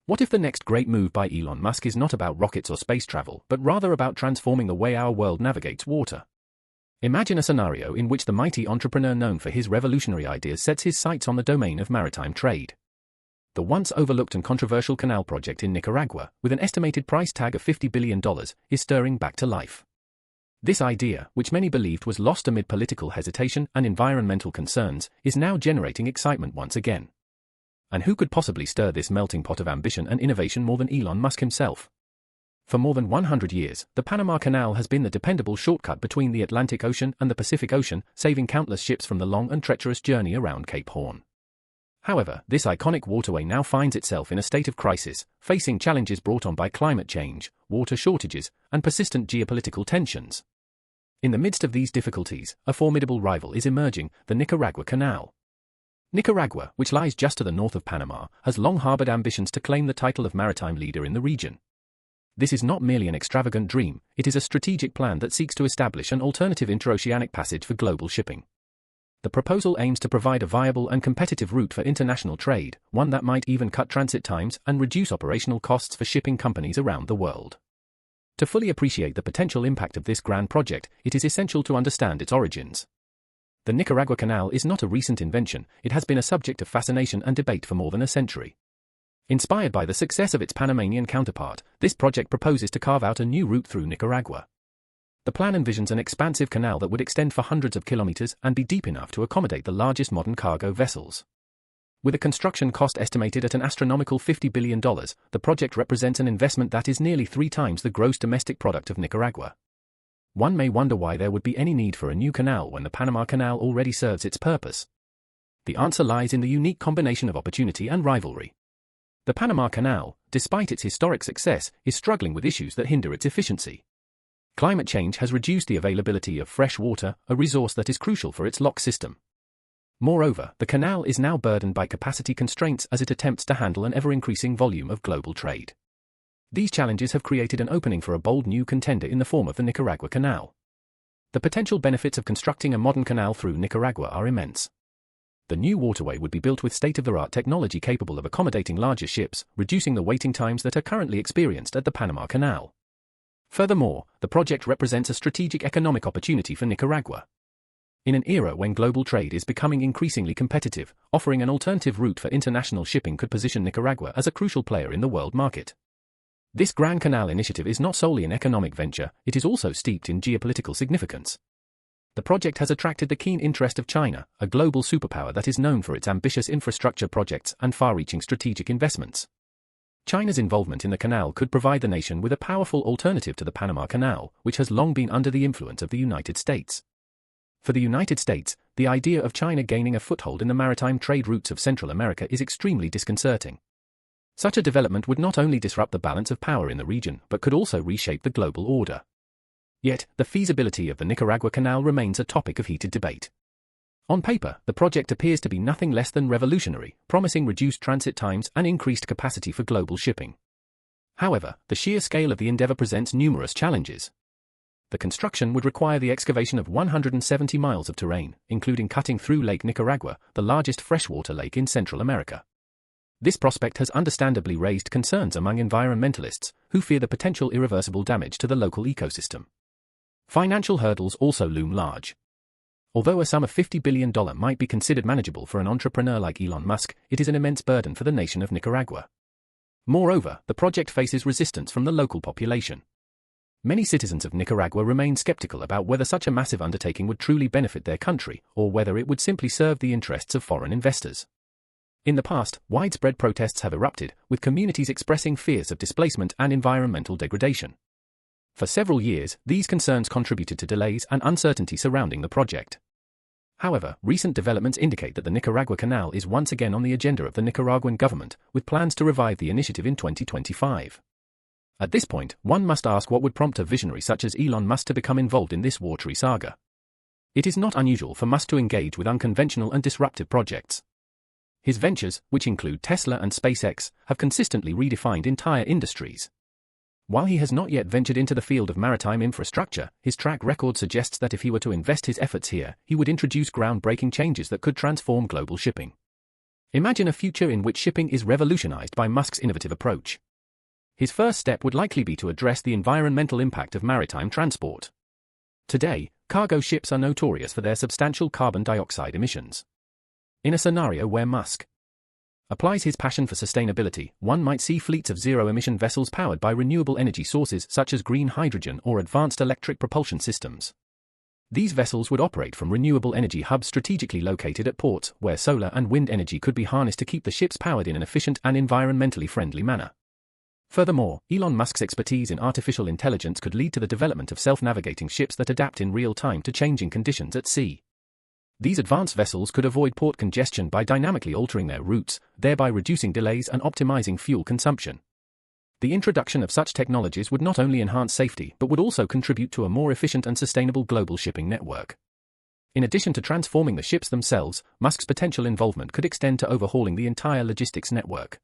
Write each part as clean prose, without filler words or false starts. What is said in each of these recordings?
What if the next great move by Elon Musk is not about rockets or space travel, but rather about transforming the way our world navigates water? Imagine a scenario in which the mighty entrepreneur known for his revolutionary ideas sets his sights on the domain of maritime trade. The once overlooked and controversial canal project in Nicaragua, with an estimated price tag of $50 billion, is stirring back to life. This idea, which many believed was lost amid political hesitation and environmental concerns, is now generating excitement once again. And who could possibly stir this melting pot of ambition and innovation more than Elon Musk himself? For more than 100 years, the Panama Canal has been the dependable shortcut between the Atlantic Ocean and the Pacific Ocean, saving countless ships from the long and treacherous journey around Cape Horn. However, this iconic waterway now finds itself in a state of crisis, facing challenges brought on by climate change, water shortages, and persistent geopolitical tensions. In the midst of these difficulties, a formidable rival is emerging, the Nicaragua Canal. Nicaragua, which lies just to the north of Panama, has long harbored ambitions to claim the title of maritime leader in the region. This is not merely an extravagant dream, it is a strategic plan that seeks to establish an alternative interoceanic passage for global shipping. The proposal aims to provide a viable and competitive route for international trade, one that might even cut transit times and reduce operational costs for shipping companies around the world. To fully appreciate the potential impact of this grand project, it is essential to understand its origins. The Nicaragua Canal is not a recent invention, it has been a subject of fascination and debate for more than a century. Inspired by the success of its Panamanian counterpart, this project proposes to carve out a new route through Nicaragua. The plan envisions an expansive canal that would extend for hundreds of kilometers and be deep enough to accommodate the largest modern cargo vessels. With a construction cost estimated at an astronomical $50 billion, the project represents an investment that is nearly 3 times the gross domestic product of Nicaragua. One may wonder why there would be any need for a new canal when the Panama Canal already serves its purpose. The answer lies in the unique combination of opportunity and rivalry. The Panama Canal, despite its historic success, is struggling with issues that hinder its efficiency. Climate change has reduced the availability of fresh water, a resource that is crucial for its lock system. Moreover, the canal is now burdened by capacity constraints as it attempts to handle an ever-increasing volume of global trade. These challenges have created an opening for a bold new contender in the form of the Nicaragua Canal. The potential benefits of constructing a modern canal through Nicaragua are immense. The new waterway would be built with state-of-the-art technology capable of accommodating larger ships, reducing the waiting times that are currently experienced at the Panama Canal. Furthermore, the project represents a strategic economic opportunity for Nicaragua. In an era when global trade is becoming increasingly competitive, offering an alternative route for international shipping could position Nicaragua as a crucial player in the world market. This Grand Canal initiative is not solely an economic venture, it is also steeped in geopolitical significance. The project has attracted the keen interest of China, a global superpower that is known for its ambitious infrastructure projects and far-reaching strategic investments. China's involvement in the canal could provide the nation with a powerful alternative to the Panama Canal, which has long been under the influence of the United States. For the United States, the idea of China gaining a foothold in the maritime trade routes of Central America is extremely disconcerting. Such a development would not only disrupt the balance of power in the region, but could also reshape the global order. Yet, the feasibility of the Nicaragua Canal remains a topic of heated debate. On paper, the project appears to be nothing less than revolutionary, promising reduced transit times and increased capacity for global shipping. However, the sheer scale of the endeavor presents numerous challenges. The construction would require the excavation of 170 miles of terrain, including cutting through Lake Nicaragua, the largest freshwater lake in Central America. This prospect has understandably raised concerns among environmentalists, who fear the potential irreversible damage to the local ecosystem. Financial hurdles also loom large. Although a sum of $50 billion might be considered manageable for an entrepreneur like Elon Musk, it is an immense burden for the nation of Nicaragua. Moreover, the project faces resistance from the local population. Many citizens of Nicaragua remain skeptical about whether such a massive undertaking would truly benefit their country, or whether it would simply serve the interests of foreign investors. In the past, widespread protests have erupted, with communities expressing fears of displacement and environmental degradation. For several years, these concerns contributed to delays and uncertainty surrounding the project. However, recent developments indicate that the Nicaragua Canal is once again on the agenda of the Nicaraguan government, with plans to revive the initiative in 2025. At this point, one must ask what would prompt a visionary such as Elon Musk to become involved in this watery saga. It is not unusual for Musk to engage with unconventional and disruptive projects. His ventures, which include Tesla and SpaceX, have consistently redefined entire industries. While he has not yet ventured into the field of maritime infrastructure, his track record suggests that if he were to invest his efforts here, he would introduce groundbreaking changes that could transform global shipping. Imagine a future in which shipping is revolutionized by Musk's innovative approach. His first step would likely be to address the environmental impact of maritime transport. Today, cargo ships are notorious for their substantial carbon dioxide emissions. In a scenario where Musk applies his passion for sustainability, one might see fleets of zero-emission vessels powered by renewable energy sources such as green hydrogen or advanced electric propulsion systems. These vessels would operate from renewable energy hubs strategically located at ports, where solar and wind energy could be harnessed to keep the ships powered in an efficient and environmentally friendly manner. Furthermore, Elon Musk's expertise in artificial intelligence could lead to the development of self-navigating ships that adapt in real time to changing conditions at sea. These advanced vessels could avoid port congestion by dynamically altering their routes, thereby reducing delays and optimizing fuel consumption. The introduction of such technologies would not only enhance safety but would also contribute to a more efficient and sustainable global shipping network. In addition to transforming the ships themselves, Musk's potential involvement could extend to overhauling the entire logistics network.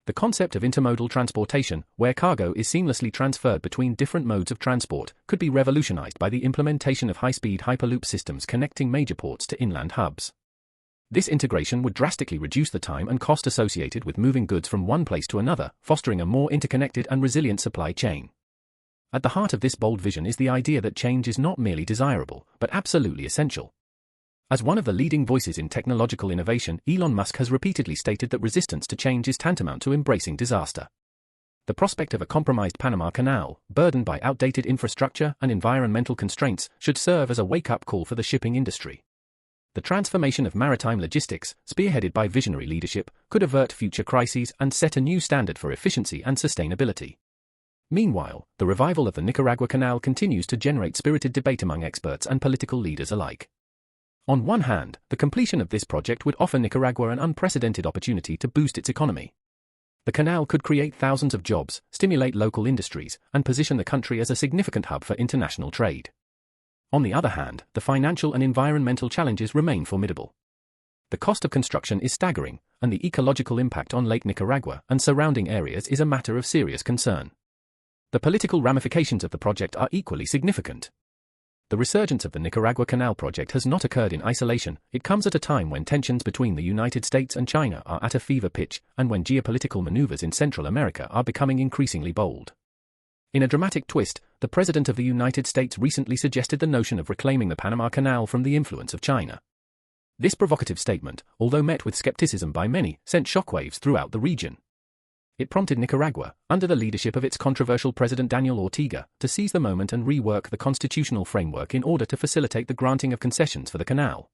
The concept of intermodal transportation, where cargo is seamlessly transferred between different modes of transport, could be revolutionized by the implementation of high-speed hyperloop systems connecting major ports to inland hubs. This integration would drastically reduce the time and cost associated with moving goods from one place to another, fostering a more interconnected and resilient supply chain. At the heart of this bold vision is the idea that change is not merely desirable, but absolutely essential. As one of the leading voices in technological innovation, Elon Musk has repeatedly stated that resistance to change is tantamount to embracing disaster. The prospect of a compromised Panama Canal, burdened by outdated infrastructure and environmental constraints, should serve as a wake-up call for the shipping industry. The transformation of maritime logistics, spearheaded by visionary leadership, could avert future crises and set a new standard for efficiency and sustainability. Meanwhile, the revival of the Nicaragua Canal continues to generate spirited debate among experts and political leaders alike. On one hand, the completion of this project would offer Nicaragua an unprecedented opportunity to boost its economy. The canal could create thousands of jobs, stimulate local industries, and position the country as a significant hub for international trade. On the other hand, the financial and environmental challenges remain formidable. The cost of construction is staggering, and the ecological impact on Lake Nicaragua and surrounding areas is a matter of serious concern. The political ramifications of the project are equally significant. The resurgence of the Nicaragua Canal project has not occurred in isolation. It comes at a time when tensions between the United States and China are at a fever pitch, and when geopolitical maneuvers in Central America are becoming increasingly bold. In a dramatic twist, the President of the United States recently suggested the notion of reclaiming the Panama Canal from the influence of China. This provocative statement, although met with skepticism by many, sent shockwaves throughout the region. It prompted Nicaragua, under the leadership of its controversial President Daniel Ortega, to seize the moment and rework the constitutional framework in order to facilitate the granting of concessions for the canal.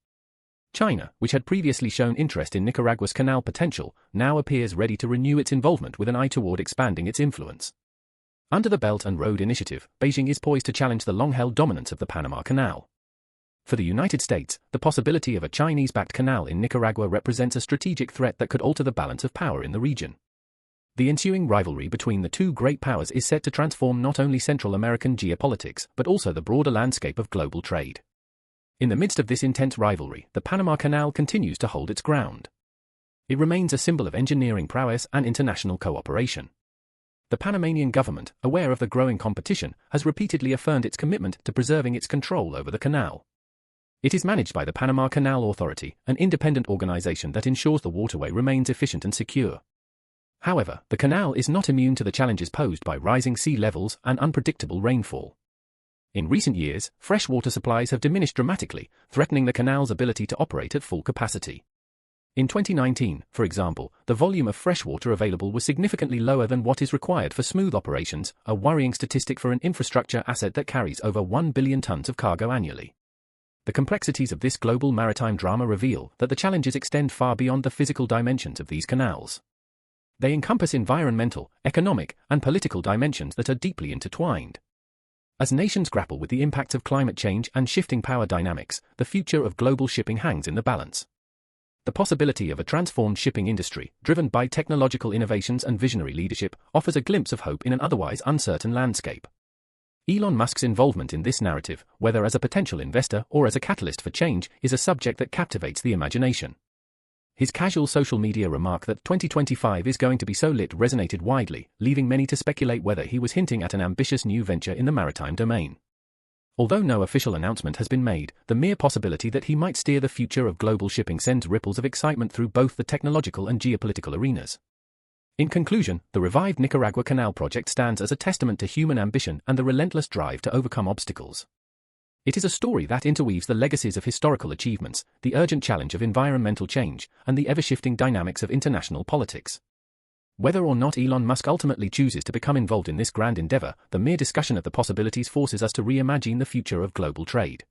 China, which had previously shown interest in Nicaragua's canal potential, now appears ready to renew its involvement with an eye toward expanding its influence. Under the Belt and Road Initiative, Beijing is poised to challenge the long-held dominance of the Panama Canal. For the United States, the possibility of a Chinese-backed canal in Nicaragua represents a strategic threat that could alter the balance of power in the region. The ensuing rivalry between the two great powers is set to transform not only Central American geopolitics, but also the broader landscape of global trade. In the midst of this intense rivalry, the Panama Canal continues to hold its ground. It remains a symbol of engineering prowess and international cooperation. The Panamanian government, aware of the growing competition, has repeatedly affirmed its commitment to preserving its control over the canal. It is managed by the Panama Canal Authority, an independent organization that ensures the waterway remains efficient and secure. However, the canal is not immune to the challenges posed by rising sea levels and unpredictable rainfall. In recent years, freshwater supplies have diminished dramatically, threatening the canal's ability to operate at full capacity. In 2019, for example, the volume of freshwater available was significantly lower than what is required for smooth operations, a worrying statistic for an infrastructure asset that carries over 1 billion tons of cargo annually. The complexities of this global maritime drama reveal that the challenges extend far beyond the physical dimensions of these canals. They encompass environmental, economic, and political dimensions that are deeply intertwined. As nations grapple with the impacts of climate change and shifting power dynamics, the future of global shipping hangs in the balance. The possibility of a transformed shipping industry, driven by technological innovations and visionary leadership, offers a glimpse of hope in an otherwise uncertain landscape. Elon Musk's involvement in this narrative, whether as a potential investor or as a catalyst for change, is a subject that captivates the imagination. His casual social media remark that 2025 is going to be so lit resonated widely, leaving many to speculate whether he was hinting at an ambitious new venture in the maritime domain. Although no official announcement has been made, the mere possibility that he might steer the future of global shipping sends ripples of excitement through both the technological and geopolitical arenas. In conclusion, the revived Nicaragua Canal project stands as a testament to human ambition and the relentless drive to overcome obstacles. It is a story that interweaves the legacies of historical achievements, the urgent challenge of environmental change, and the ever-shifting dynamics of international politics. Whether or not Elon Musk ultimately chooses to become involved in this grand endeavor, the mere discussion of the possibilities forces us to reimagine the future of global trade.